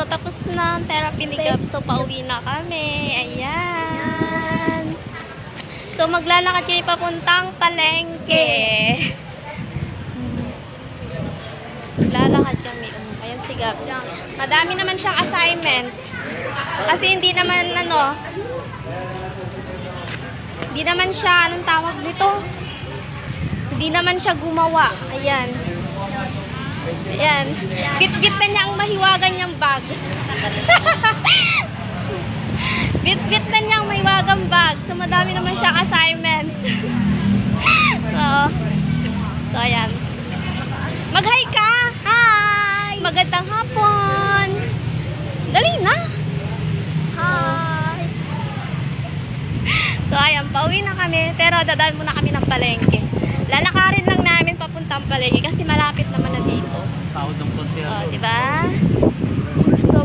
So, tapos na ang therapy ni Gab. So, pauwi na kami. Ayan. So, maglalakad kayo papuntang palengke. Maglalakad kami. Ayan si Gab. Madami naman siyang assignment. Kasi hindi naman, hindi naman siya, anong tawag nito? Hindi naman siya gumawa. Ayan. Ayan. Bit-bit na niya ang mahiwagan niyang bag. Bit-bit na niya ang mahiwagang bag. So, madami naman siyang assignment. So, ayan. Mag-hi ka! Hi! Magandang hapon! Dali na! Hi! So, ayan. Pauwi na kami. Pero, dadaan muna kami ng palengke. Lalakarin lang namin papuntang palengke kasi malapit naman na dito. Sahod ng konti. Oh, diba? So,